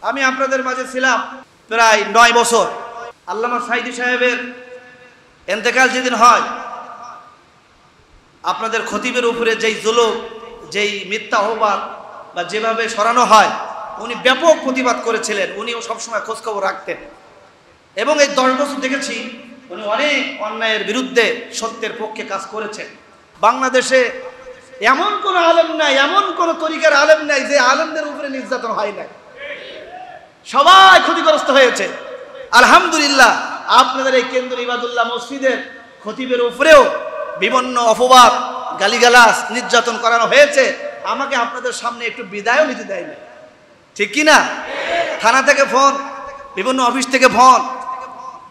আমি আপনাদের মাঝে ছিলাম প্রায় 9 বছর। আল্লামা সাইদি সাহেবের ইন্তেকাল যেদিন হয়, আপনাদের খতিবের উপরে যেই জুলুম, যেই মিথ্যা অপবাদ বা যেভাবে সরানো হয়, উনি ব্যাপক প্রতিবাদ করেছিলেন। উনিও সবসময় খোঁজখবর রাখতেন এবং এই 10 বছর দেখেছি উনি অনেক অন্যায়ের বিরুদ্ধে সত্যের পক্ষে কাজ করেছেন। বাংলাদেশে এমন কোন আলেম নাই, এমন কোন তরিকার আলেম নাই যে আলেমদের উপরে নির্যাতন হয় নাই। সবাই ক্ষতিগ্রস্ত হয়েছে। আলহামদুলিল্লাহ, আপনাদের এই কেন্দ্র ইবাদুল্লাহ মসজিদের খতিবের উপরেও বিভিন্ন অপবাদ, গালিগালাজ, নির্যাতন করানো হয়েছে। আমাকে আপনাদের সামনে একটু বিদায়ও নিতে দেয়নি, ঠিক কি না? থানা থেকে ফোন, বিভিন্ন অফিস থেকে ফোন,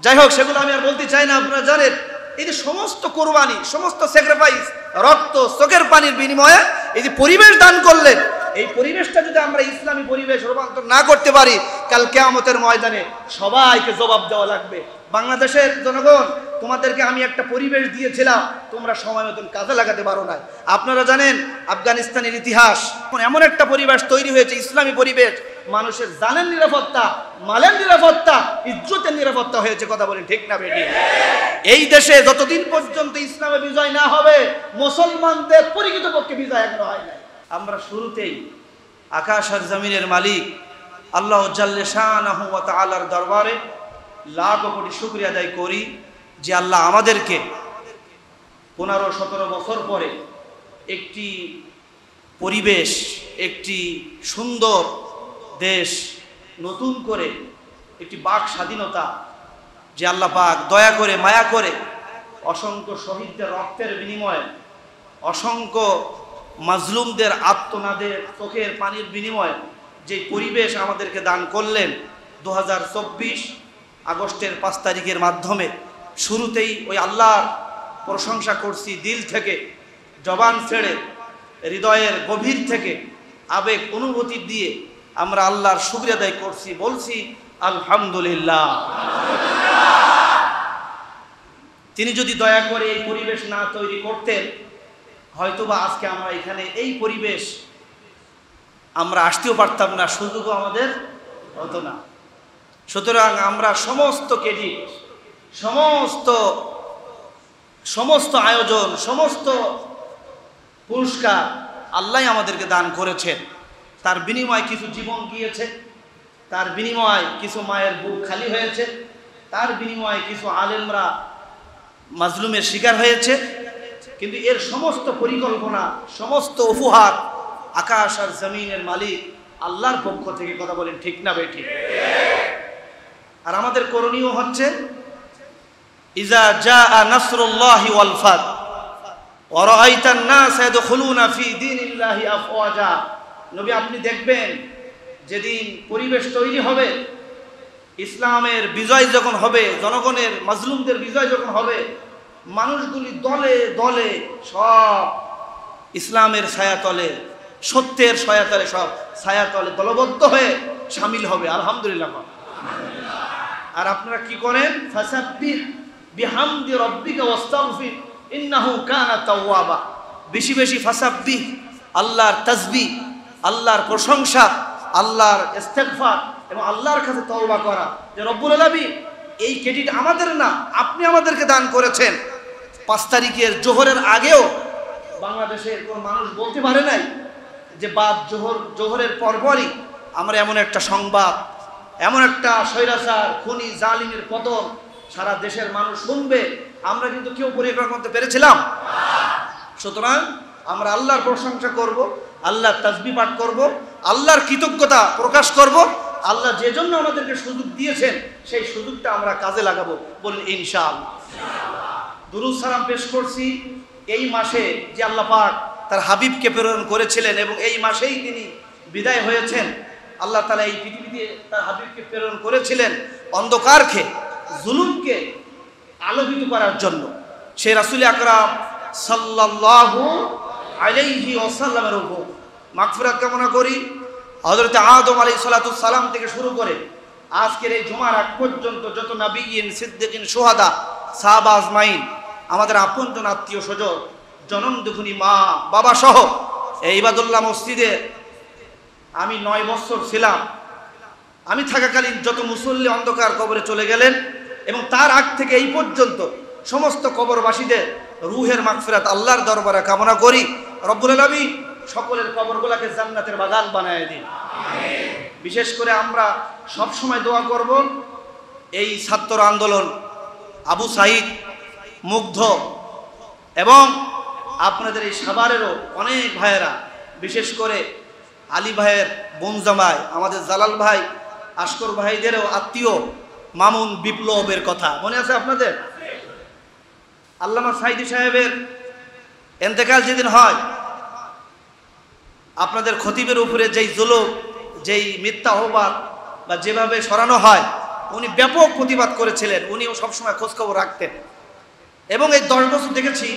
যাই হোক সেগুলো আমি আর বলতে চাই না। আপনারা জানেন এই যে সমস্ত কোরবানি, সমস্ত স্যাক্রিফাইস, রক্ত, চোখের পানির বিনিময়ে এই যে পরিবেশ দান করলেন, এই পরিবেশটা যদি আমরা ইসলামী পরিবেশ রূপান্তর না করতে পারি, কাল কিয়ামতের ময়দানে সবাইকে জবাব দেওয়া লাগবে। বাংলাদেশের জনগণ, তোমাদেরকে আমি একটা পরিবেশ দিয়েছিলাম, তোমরা সময় মতন কাজে লাগাতে পারো না। আপনারা জানেন আফগানিস্তানের ইতিহাস, এমন একটা পরিবেশ তৈরি হয়েছে, ইসলামী পরিবেশ, মানুষের জানের নিরাপত্তা, মালের নিরাপত্তা, ইজ্জতের নিরাপত্তা হয়েছে। কথা বলেন ঠিক না বেটি? এই দেশে যতদিন পর্যন্ত ইসলামে বিজয় না হবে, মুসলমানদের প্রকৃতপক্ষে বিজয় এখনো হয় না। আমরা শুরুতেই আকাশ আর জমিনের মালিক আল্লাহ জাল্লে শানাহু ওয়া তাআলার দরবারে লাখ কোটি শুকরিয়া আদায় করি যে আল্লাহ আমাদেরকে 15-17 বছর পরে একটি পরিবেশ, একটি সুন্দর দেশ, নতুন করে একটি বাক স্বাধীনতা যে আল্লাহ পাক দয়া করে, মায়া করে, অসংখ্য শহীদদের রক্তের বিনিময়ে, অসংখ্য মাজলুমদের আত্মনাদের চোখের পানির বিনিময়ে যে পরিবেশ আমাদেরকে দান করলেন 2024 আগস্টের 5 তারিখের মাধ্যমে, শুরুতেই ওই আল্লাহর প্রশংসা করছি দিল থেকে, জবান ছেড়ে, হৃদয়ের গভীর থেকে, আবেগ অনুভূতি দিয়ে আমরা আল্লাহর শুকরিয়া আদায় করছি, বলছি আলহামদুলিল্লাহ। তিনি যদি দয়া করে এই পরিবেশ না তৈরি করতেন, হয়তোবা আজকে আমরা এখানে এই পরিবেশ আমরা আসতেও পারতাম না, সুযোগও আমাদের হতো না। সুতরাং আমরা সমস্ত ক্রেডিট, সমস্ত আয়োজন, সমস্ত পুরস্কার আল্লাহ আমাদেরকে দান করেছেন। তার বিনিময়ে কিছু জীবন গিয়েছে, তার বিনিময়ে কিছু মায়ের বুক খালি হয়েছে, তার বিনিময়ে কিছু আলেমরা মাজলুমের শিকার হয়েছে। কিন্তু এর সমস্ত পরিকল্পনা, সমস্ত উপহার আকাশ আর জমিনের মালিক আল্লাহর পক্ষ থেকে। কথা বলেন ঠিক না বেঠি? আর আমাদের করণীয় হচ্ছে ইজা জাআ নাসরুল্লাহি ওয়াল ফাত ওয়া রাআইতান নাস ইয়াদখুলুনা ফি দীনিল্লাহি আফওয়াজা। নবী, আপনি দেখবেন যেদিন পরিবেশ তৈরি হবে, ইসলামের বিজয় যখন হবে, জনগণের, মাজলুমদের বিজয় যখন হবে, মানুষগুলি দলে দলে সব ইসলামের ছায়াতলে, সত্যের ছায়াতলে, সব ছায়াতলে দলবদ্ধ হয়ে শামিল হবে। আলহামদুলিল্লাহ। আর আপনারা কি করেন? ফাসাব্বিহ বিহামদি রাব্বিকা ওয়াস্তাগফির ইন্নাহু কানা তাওয়াবা। বেশি বেশি ফাসাব্বিহ, আল্লাহর তাসবিহ, আল্লাহর প্রশংসা, আল্লাহর ইস্তিগফার এবং আল্লাহর কাছে তওবা করা যে রব্বুল আলামিন এই ক্রেডিট আমাদের না, আপনি আমাদেরকে দান করেছেন। 5 তারিখের জোহরের আগেও বাংলাদেশের কোন মানুষ বলতে পারে নাই যে বাদ জোহরের পরপরই আমরা এমন একটা সংবাদ, এমন একটা স্বৈরাচার, খুনি, জালিমের পতন সারা দেশের মানুষ শুনবে। আমরা কিন্তু কেউ পরিকল্পনা করতে পেরেছিলাম? সুতরাং আমরা আল্লাহর প্রশংসা করব, আল্লাহর তাসবিহ পাঠ করব, আল্লাহর কৃতজ্ঞতা প্রকাশ করব। আল্লাহ যে জন্য আমাদেরকে সুযোগ দিয়েছেন, সেই সুযোগটা আমরা কাজে লাগাবো। বলুন ইনশাআল্লাহ। দুরূদ সালাম পেশ করছি এই মাসে যে আল্লাহ পাক তার হাবিবকে প্রেরণ করেছিলেন এবং এই মাসেই তিনি বিদায় হয়েছেন। আল্লাহ তাআলা এই পৃথিবীতে তার হাবিবকে প্রেরণ করেছিলেন অন্ধকারকে, জুলুমকে আলোকিত করার জন্য। সেই রাসূল আকরাম সাল্লাল্লাহু আলাইহি ওয়াসাল্লামের উপর মাগফিরাত কামনা করি। হযরত আদম আলাইহিস সালাতুস সালাম থেকে শুরু করে আজকের এই জুমার আগ পর্যন্ত যত নবিয়িন, সিদ্দিকিন, শুহাদা, সাহাবা আজমাইন, আমাদের আপনজন, আত্মীয় স্বজন, জনম দুখুনি মা বাবা সহ এই ইবাদুল্লাহ মসজিদে আমি 9 বছর ছিলাম। আমি থাকাকালীন যত মুসল্লি অন্ধকার কবরে চলে গেলেন এবং তার আগ থেকে এই পর্যন্ত সমস্ত কবরবাসীদের রুহের মাগফিরাত আল্লাহর দরবারে কামনা করি। রব্বুল আলামিন সকলের কবরগুলোকে জান্নাতের বাগান বানায় দিন। বিশেষ করে আমরা সব সময় দোয়া করব এই ছাত্র আন্দোলন, আবু সাঈদ, মুগ্ধ এবং আপনাদের এই সাভারেরও অনেক ভাইয়েরা, বিশেষ করে আলী ভাইয়ের বোন জামাই, আমাদের জালাল ভাই, আশকর ভাইদেরও আত্মীয় মামুন বিপ্লবের কথা মনে আছে আপনাদের? আল্লামা সাঈদী সাহেবের ইন্তেকাল যেদিন হয়, আপনাদের খতিবের উপরে যেই জুলুম, যেই মিথ্যা অপবাদ বা যেভাবে সরানো হয়, উনি ব্যাপক প্রতিবাদ করেছিলেন। উনিও সবসময় খোঁজখবর রাখতেন এবং এই 10 বছর দেখেছি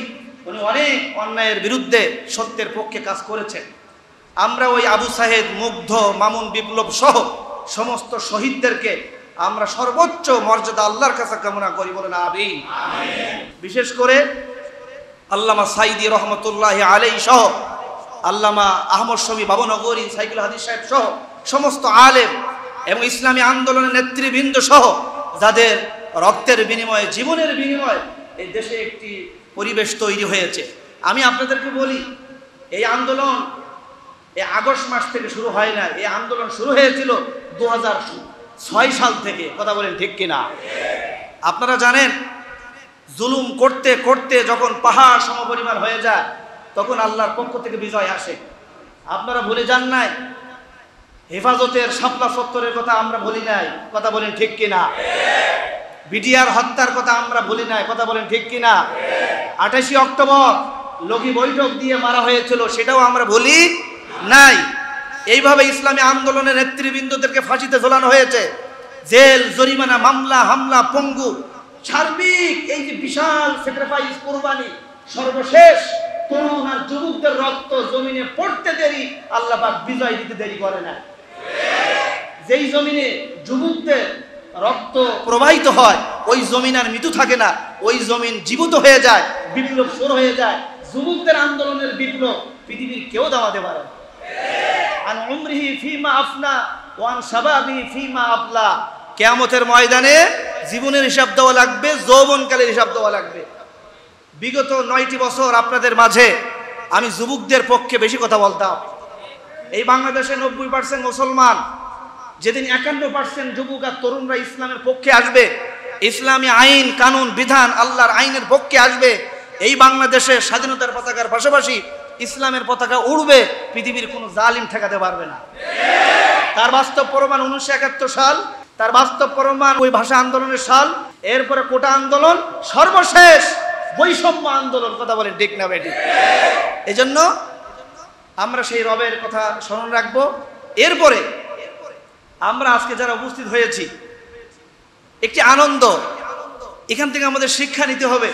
উনি অনেক অন্যায়ের বিরুদ্ধে সত্যের পক্ষে কাজ করেছেন। আমরা ওই আবু সাহেদ, মুগ্ধ, মামুন বিপ্লব সহ সমস্ত শহীদদেরকে আমরা সর্বোচ্চ মর্যাদা আল্লাহর কাছে কামনা করি, বলেন আমিন। বিশেষ করে আল্লামা সাঈদী রহমতুল্লাহি আলাইহি সহ আল্লামা আহমদ শফী বাবনগরী, সাইকুল হাদিস সাহেব সহ সমস্ত আলেম এবং ইসলামী আন্দোলনের নেতৃবৃন্দ সহ যাদের রক্তের বিনিময়ে, জীবনের বিনিময়ে এই দেশে একটি পরিবেশ তৈরি হয়েছে। আমি আপনাদেরকে বলি, এই আন্দোলন এই আগস্ট মাস থেকে শুরু হয় না, এই আন্দোলন শুরু হয়েছিল 2006 সাল থেকে। কথা বলেন ঠিক কিনা? আপনারা জানেন, জুলুম করতে করতে যখন পাহাড় সমপরিমাণ হয়ে যায়, তখন আল্লাহর পক্ষ থেকে বিজয় আসে। আপনারা ভুলে যান নাই হেফাজতের শাপলা চত্বরের কথা আমরা বলি নাই। কথা বলেন ঠিক কিনা? বিডিআর হত্যার কথা আমরা বলি নাই। কথা বলেন ঠিক কিনা? 28 অক্টোবর লগি বৈঠক দিয়ে মারা হয়েছিল, সেটাও আমরা বলি নাই। এইভাবে ইসলামী আন্দোলনের নেতৃবৃন্দদেরকে ফাঁসিতে ঝোলানো হয়েছে। জেল, জরিমানা, মামলা, হামলা, পঙ্গু, সার্বিক এই যে বিশাল স্যাক্রিফাইস, কুরবানি, সর্বশেষ তরুণ আর যুবকদের রক্ত জমিনে পড়তে দেরি, আল্লাহ পাক বিজয় দিতে দেরি করে না। যেই জমিনে যুবকদের রক্ত প্রবাহিত হয়, ওই জমিন আর মৃত্যু থাকে না, ওই জমিন জীবিত হয়ে যায়, বিপ্লব শুরু হয়ে যায়। যুবকদের আন্দোলনের বিপ্লব পৃথিবীর কেউ দামাতে পারে না। আন উমরিহি ফিমা আফনা ওয়া আন শাবাবিহি ফিমা আবলা। কিয়ামতের ময়দানে জীবনের হিসাব দেওয়া লাগবে, যৌবনকালের হিসাব দেওয়া লাগবে। বিগত 9টি বছর আপনাদের মাঝে আমি যুবকদের পক্ষে বেশি কথা বলতাম। এই বাংলাদেশে 90% মুসলমান, যেদিন 51% যুবক আর তরুণরা ইসলামের পক্ষে আসবে, ইসলামী আইন, কানুন, বিধান, আল্লাহর আইনের পক্ষে আসবে, এই বাংলাদেশে স্বাধীনতার পতাকার পাশাপাশি ইসলামের পতাকা উড়বে, পৃথিবীর কোনো জালিম ঠেকাতে পারবে না। তার বাস্তব প্রমাণ 1971 সাল, তার বাস্তব প্রমাণ ওই ভাষা আন্দোলনের সাল, এরপরে কোটা আন্দোলন, সর্বশেষ বৈষম্য আন্দোলন। কথা বলেন ঠিক না বেটি? এই জন্য আমরা সেই রবের কথা স্মরণ রাখবো। এরপরে আমরা আজকে যারা উপস্থিত হয়েছি, একটি আনন্দ, এখান থেকে আমাদের শিক্ষা নিতে হবে।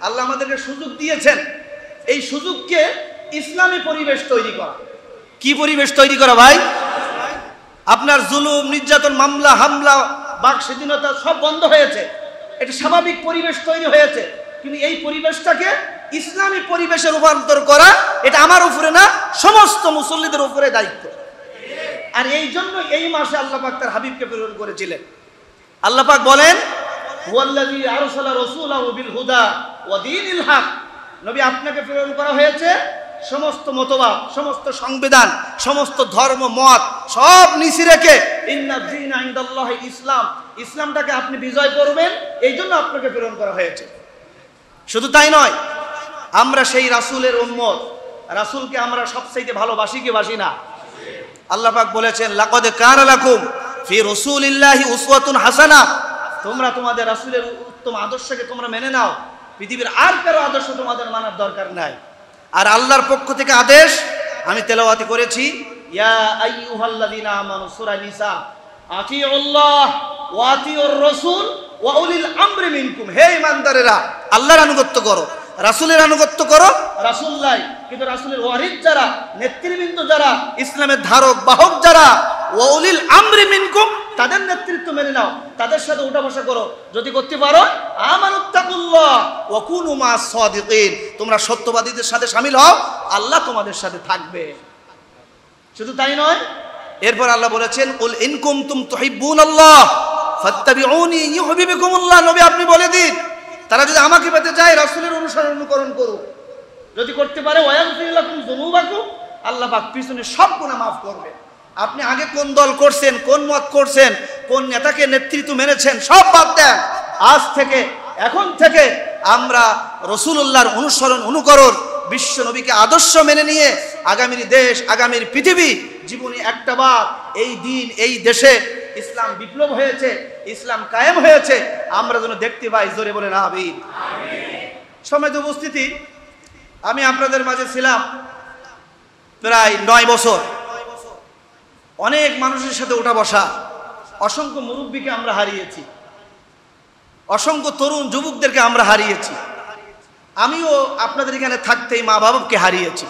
আল্লাহ আমাদেরকে সুযোগ দিয়েছেন, এই সুযোগকে ইসলামী পরিবেশ তৈরি করা। কি পরিবেশ তৈরি করা ভাই? আপনার জুলুম, নির্যাতন, মামলা, হামলা, বাক স্বাধীনতা সব বন্ধ হয়েছে, এটা স্বাভাবিক পরিবেশ তৈরি হয়েছে। কিন্তু এই পরিবেশটাকে ইসলামী পরিবেশে রূপান্তর করা, এটা আমার উপরে না, সমস্ত মুসল্লিদের উপরে দায়িত্ব। আর এই জন্য এই মাসে আল্লাহ পাক তার হাবিবকে প্রেরণ করেছিলেন। আল্লাহ পাক বলেন, হুয়াল্লাযী আরসালা রাসূলাহু বিল হুদা ওয়া দীনিল হক। নবী, আপনাকে প্রেরণ করা হয়েছে সমস্ত মতবাদ, সমস্ত সংবিধান, সমস্ত ধর্ম মত সব নিচে রেখে ইন্না দীনা ইনদাল্লাহি ইসলাম, ইসলামটাকে আপনি বিজয় করবেন, এই জন্য আপনাকে প্রেরণ করা হয়েছে। শুধু তাই নয়, আমরা সেই রাসূলের উম্মত, রাসূলকে আমরা সবচাইতে ভালোবাসি কি বাসি না? আল্লাহ পাক বলেছেন, লাকাদ কানা লাকুম ফি রাসূলিল্লাহি উসওয়াতুন হাসানাহ। তোমরা তোমাদের রাসূলের উত্তম আদর্শকে তোমরা মেনে নাও, পৃথিবীর আর কারো আদর্শ তোমাদের মানার দরকার নাই। আর আল্লাহর পক্ষ থেকে আদেশ আমি তেলাওয়াত করেছি, ইয়া আইয়ুহাল্লাযীনা আমানু, সূরা নিসা, আতিউল্লাহ ওয়া আতিউর রাসূল ওয়া উলিল আমরি মিনকুম। হে ঈমানদারেরা, আল্লাহর আনুগত্য করো, রাসূলের আনুগত্য করো। রাসূল নাই, কিন্তু রাসূলের ওয়ারিস যারা, নেতৃবৃন্দ যারা, ইসলামের ধারক বাহক যারা, ওয়া উলিল আমরি মিনকুম, তাদের নেতৃত্ব মেনে নাও, তাদের সাথে উঠা বসা করো। যদি করতে পারো, আমানুত্তাকুল্লাহ ওয়া কুনু মাস সাদিকিন, তোমরা সত্যবাদীদের সাথে শামিল হও, আল্লাহ তোমাদের সাথে থাকবে। শুধু তাই নয়, এরপর আল্লাহ বলেছেন কুল ইন কুনতুম তুহিব্বুনাল্লাহ ফাত্তাবিউনি ইউহিব্বুকুমুল্লাহ। নবী আপনি বলে দিন তারা যদি আমাকে পেতে চায় রাসূলের অনুকরণ করুক, যদি করতে পারে ওয়ায়াগফির লাকুম যুনুবাকুম, আল্লাহ পাক পিছনে সব গুনাহ মাফ করবে। আপনি আগে কোন দল করছেন, কোন মত করছেন, কোন নেতাকে নেতৃত্ব মেনেছেন, সব বাদ দেন। আজ থেকে এখন থেকে আমরা রাসূলুল্লাহর অনুকরণ বিশ্ব নবীকে আদর্শ মেনে নিয়ে আগামীর দেশ, আগামীর পৃথিবী জীবনে একটাবার এই দিন, এই দেশে ইসলাম বিপ্লব হয়েছে, ইসলাম কায়েম হয়েছে, আমরা যেন দেখতে পাই। জোরে বলেন আমিন। সম্মানিত উপস্থিতি, আমি আপনাদের মাঝে ছিলাম প্রায় 9 বছর। অনেক মানুষের সাথে ওঠা বসা, অসংখ্য মুরব্বীকে আমরা হারিয়েছি, অসংখ্য তরুণ যুবকদেরকে আমরা হারিয়েছি। আমিও আপনাদের এখানে থাকতেই মা বাবাকে হারিয়েছি।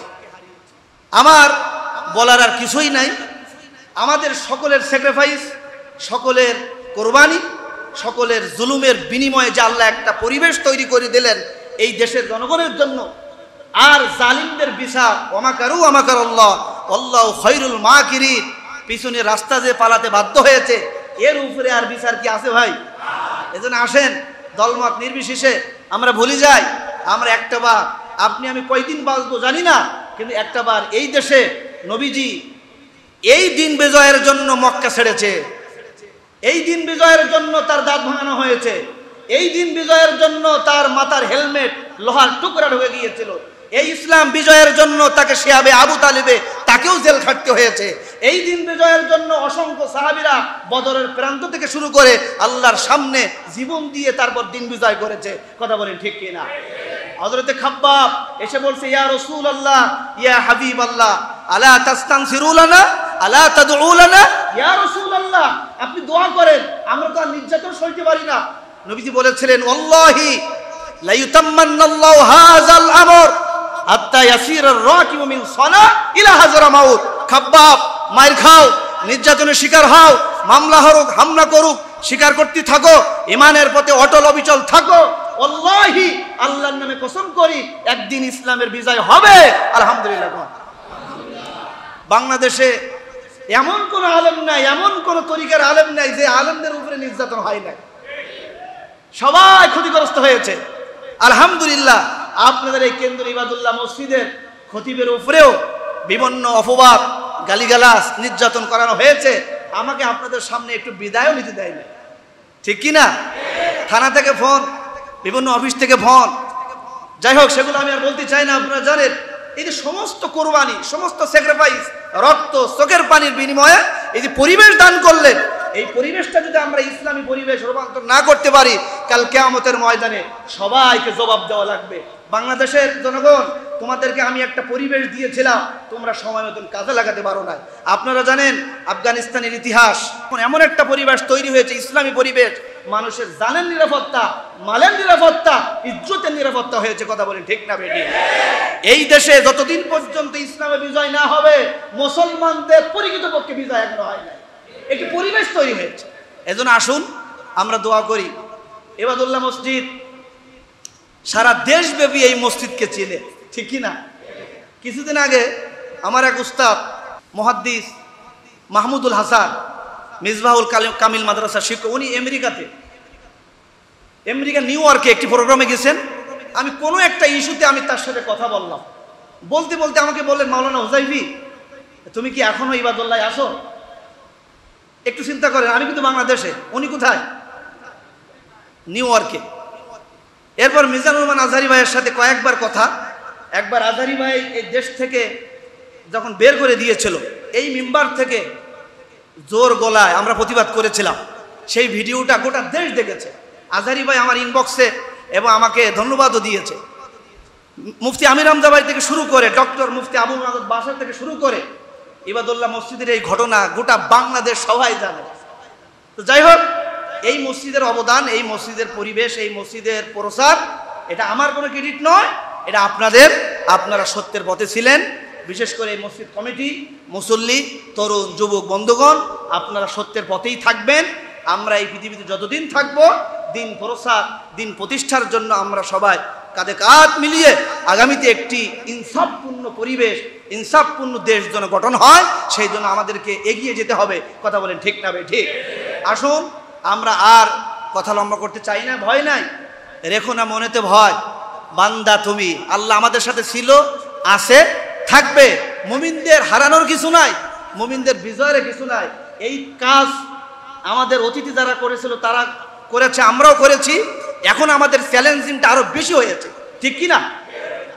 আমার বলার আর কিছুই নাই। আমাদের সকলের স্যাক্রিফাইস, সকলের কোরবানি, সকলের জুলুমের বিনিময়ে যে আল্লাহ একটা পরিবেশ তৈরি করে দিলেন এই দেশের জনগণের জন্য, আর জালিমদের বিচার ওমাকারু ওমাকারাল্লাহ আল্লাহু খায়রুল মাকিরিন, পিছনে রাস্তা যে পালাতে বাধ্য হয়েছে এর উপরে আর বিচার কি আছে ভাই? এজন্য আসেন দলমত নির্বিশেষে আমরা ভুলে যাই, আমরা একটাবার, আপনি আমি কয়দিন বাঁচবো জানি না, কিন্তু একটাবার এই দেশে নবীজি এই দিন বিজয়ের জন্য মক্কা ছেড়েছে, এই দিন বিজয়ের জন্য তার দাঁত ভাঙানো হয়েছে, এই দিন বিজয়ের জন্য তার মাথার হেলমেট লোহার টুকরা ঢুকে গিয়েছিল, এই ইসলাম বিজয়ের জন্য তাকে শিয়াবে আবু তালিবে তাকেও জেল খাটতে হয়েছে, এই দিন বিজয়ের জন্য অসংখ্য সাহাবীরা বদরের প্রান্ত থেকে শুরু করে আল্লাহর সামনে জীবন দিয়ে তারপর দিন বিজয় করেছে। কথা বলেন ঠিক কিনা? হযরতে খাব্বাব এসে বলছে, ইয়া রাসূলুল্লাহ, ইয়া হাবিবাল্লাহ, আলা তাস্তানসিরু লানা, আলা তাদউ লানা, ইয়া রাসূলুল্লাহ আপনি দোয়া করেন, আমরা তো আর নির্যাতন সইতে পারি না। নবীজি বলেছিলেন, ওয়াল্লাহি লা ইউতাম্মান্নাল্লাহু হাযাল আমর হাত্তা ইয়াসিরার রাকিবু মিন সানা ইলা হাজরামাউত। খাব্বাব মার খাও, নির্যাতনের শিকার হও, মামলা হোক, হামলা করুক, স্বীকার করতে থাকো, ইমানের পথে অটল অবিচল থাকো। ওয়াল্লাহি আল্লাহর নামে কসম করি একদিন ইসলামের বিজয় হবে। আলহামদুলিল্লাহ। বাংলাদেশে এমন কোন আলেম নাই, এমন কোন তরিকার আলেম নাই যে আলেমদের উপরে নির্যাতন হয় নাই, সবাই ক্ষতিগ্রস্ত হয়েছে। আলহামদুলিল্লাহ। আপনাদের এই কেন্দ্র ইবাদুল্লাহ মসজিদের খতিবের উপরেও বিভিন্ন অপবাদ, গালিগালাজ, নির্যাতন করানো হয়েছে। আমাকে আপনাদের সামনে একটু বিদায়ও নিতে দেয়নি, ঠিক কি না? থানা থেকে ফোন, বিভিন্ন অফিস থেকে ফোন, যাই হোক সেগুলো আমি আর বলতে চাই না। আপনারা জানেন এই যে সমস্ত কোরবানি, সমস্ত স্যাক্রিফাইস, রক্ত চোখের পানির বিনিময়ে এই যে পরিবেশ দান করলেন, এই পরিবেশটা যদি আমরা ইসলামী পরিবেশ রূপান্তর না করতে পারি, কাল কিয়ামতের ময়দানে সবাইকে জবাব দেওয়া লাগবে। বাংলাদেশের জনগণ, তোমাদেরকে আমি একটা পরিবেশ দিয়েছিলাম, তোমরা সময় মতন কাজে লাগাতে পারো না। আপনারা জানেন আফগানিস্তানের ইতিহাস, এমন একটা পরিবেশ তৈরি হয়েছে, ইসলামী পরিবেশ, মানুষের জানের নিরাপত্তা, মালের নিরাপত্তা, ইজ্জতের নিরাপত্তা হয়েছে। কথা বলেন ঠিক না বেটি? এই দেশে যতদিন পর্যন্ত ইসলামে বিজয় না হবে, মুসলমানদের প্রকৃতপক্ষে বিজয় এখনো হয় না। একটি পরিবেশ তৈরি হয়েছে। এজন্য আসুন আমরা দোয়া করি। ইবাদুল্লাহ মসজিদ সারা দেশব্যাপী এই মসজিদকে চিনে, ঠিক কি না? কিছুদিন আগে আমার এক উস্তাদ মুহাদ্দিস মাহমুদুল হাসান, মিসবাহুল কামিল মাদ্রাসা শিক্ষক, উনি আমেরিকা নিউ ইয়র্কে একটি প্রোগ্রামে গেছেন। আমি কোনো একটা ইস্যুতে আমি তার সাথে কথা বললাম, বলতে বলতে আমাকে বললেন, মাওলানা হুজাইফি তুমি কি এখনো ইবাদুল্লাহ আসো? একটু চিন্তা করেন, আমি কিন্তু বাংলাদেশে, উনি কোথায়? নিউ ইয়র্কে। এরপর মিজানুর রহমান আজহারি ভাইয়ের সাথে কয়েকবার কথা। একবার আজহারি ভাই এই দেশ থেকে যখন বের করে দিয়েছিল, এই মিম্বার থেকে জোর গলায় আমরা প্রতিবাদ করেছিলাম, সেই ভিডিওটা গোটা দেশ দেখেছে। আজহারি ভাই আমার ইনবক্সে এবং আমাকে ধন্যবাদও দিয়েছে। মুফতি আমির হামজা ভাই থেকে শুরু করে ডক্টর মুফতি আবুল মাদুদ বাসার থেকে শুরু করে ইবাদুল্লাহ মসজিদের এই ঘটনা গোটা বাংলাদেশ সবাই জানে। তো যাই হোক, এই মসজিদের অবদান, এই মসজিদের পরিবেশ, এই মসজিদের প্রসার, এটা আমার কোনো ক্রেডিট নয়, এটা আপনাদের। আপনারা সত্যের পথে ছিলেন, বিশেষ করে এই মসজিদ কমিটি, মুসল্লি, তরুণ যুবক বন্ধুগণ, আপনারা সত্যের পথেই থাকবেন। আমরা এই পৃথিবীতে যতদিন থাকবো, দিন প্রসার, দিন প্রতিষ্ঠার জন্য আমরা সবাই কাঁধে কাঁধ মিলিয়ে আগামীতে একটি ইনসাফপূর্ণ পরিবেশ ইনসাফপূর্ণ দেশ যেন গঠন হয়, সেই জন্য আমাদেরকে এগিয়ে যেতে হবে। কথা বলেন ঠিক না ঠিক? আসুন, আমরা আর কথা লম্বা করতে চাই না। ভয় নাই, রেখো না মনেতে ভয়। বান্দা তুমি, আল্লাহ আমাদের সাথে ছিল, আছে, থাকবে। মুমিনদের হারানোর কিছু নাই, মুমিনদের বিজয়ের কিছু নাই। এই কাজ আমাদের অতিথি যারা করেছিল তারা করেছে, আমরাও করেছি। এখন আমাদের চ্যালেঞ্জিংটা আরো বেশি হয়েছে, ঠিক কি না?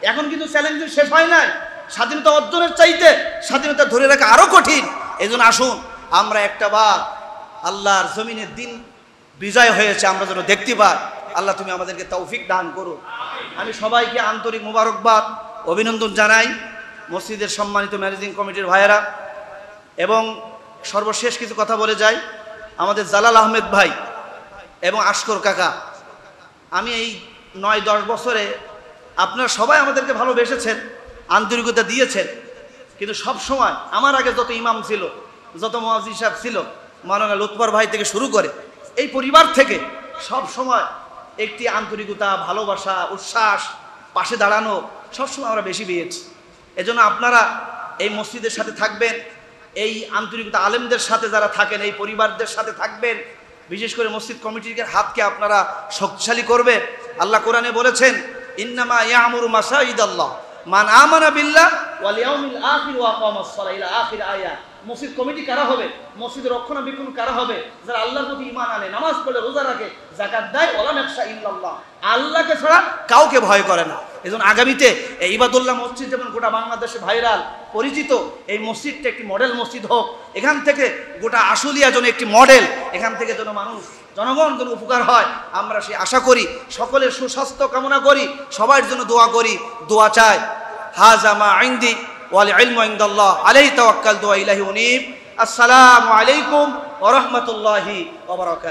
এখন কিন্তু চ্যালেঞ্জিং শেষ হয় নাই। স্বাধীনতা অর্জনের চাইতে স্বাধীনতা ধরে রাখা আরো কঠিন। এই জন্য আসুন, আমরা একটা বার আল্লাহর জমিনের দিন বিজয় হয়েছে আমরা যেন দেখতে পাই। আল্লাহ তুমি আমাদেরকে তৌফিক দান করো। আমি সবাইকে আন্তরিক মোবারকবাদ, অভিনন্দন জানাই, মসজিদের সম্মানিত ম্যানেজিং কমিটির ভাইয়েরা। এবং সর্বশেষ কিছু কথা বলে যাই, আমাদের জালাল আহমেদ ভাই এবং আশকর কাকা, আমি এই 9-10 বছরে আপনারা সবাই আমাদেরকে ভালোবেসেছেন, আন্তরিকতা দিয়েছেন, কিন্তু সব সময় আমার আগে যত ইমাম ছিল, যত মুয়াজ্জিন সাহেব ছিল, মাওলানা লুৎফর ভাই থেকে শুরু করে এই পরিবার থেকে সব সময় একটি আন্তরিকতা, ভালোবাসা, উচ্ছ্বাস, পাশে দাঁড়ানো সবসময় আমরা বেশি পেয়েছি। এজন্য আপনারা এই মসজিদের সাথে থাকবেন, এই আন্তরিকতা আলেমদের সাথে যারা থাকেন, এই পরিবারদের সাথে থাকবেন। বিশেষ করে মসজিদ কমিটির হাতকে আপনারা শক্তিশালী করবেন। আল্লাহ কোরআনে বলেছেন, ইন্নামা ইয়ামুরু মাসাজিদাল্লাহ মান আমানা বিল্লাহ ওয়াল ইয়াউমিল আখির ওয়া আকামাস সালাহ ইলা আখির আয়াত। মসজিদ কমিটি কারা হবে, মসজিদের রক্ষণাবেক্ষণ কারা হবে? যারা আল্লাহর প্রতি ঈমান আনে, নামাজ পড়ে, রোজা রাখে, যাকাত দেয়, ওয়ালা নাখশা ইল্লাল্লাহ, আল্লাহকে ছাড়া কাউকে ভয় করে না। এজন্য আগামীতে এই ইবাদুল্লাহ মসজিদ যেমন গোটা বাংলাদেশে ভাইরাল পরিচিত, এই মসজিদটা একটি মডেল মসজিদ হোক। এখান থেকে গোটা আশুলিয়া যেন একটি মডেল, এখান থেকে যেন মানুষ, জনগণ যেন উপকার হয়, আমরা সেই আশা করি। সকলের সুস্বাস্থ্য কামনা করি, সবার জন্য দোয়া করি, দোয়া চাই। হাযা মা ইনদি ওয়াল ইলমু ইনদাল্লাহ আলাইহি তাওয়াক্কালতু ওয়া ইলাইহি উনীব। আসসালামু আলাইকুম ওয়া রাহমাতুল্লাহি ওয়া বারাকাতুহু।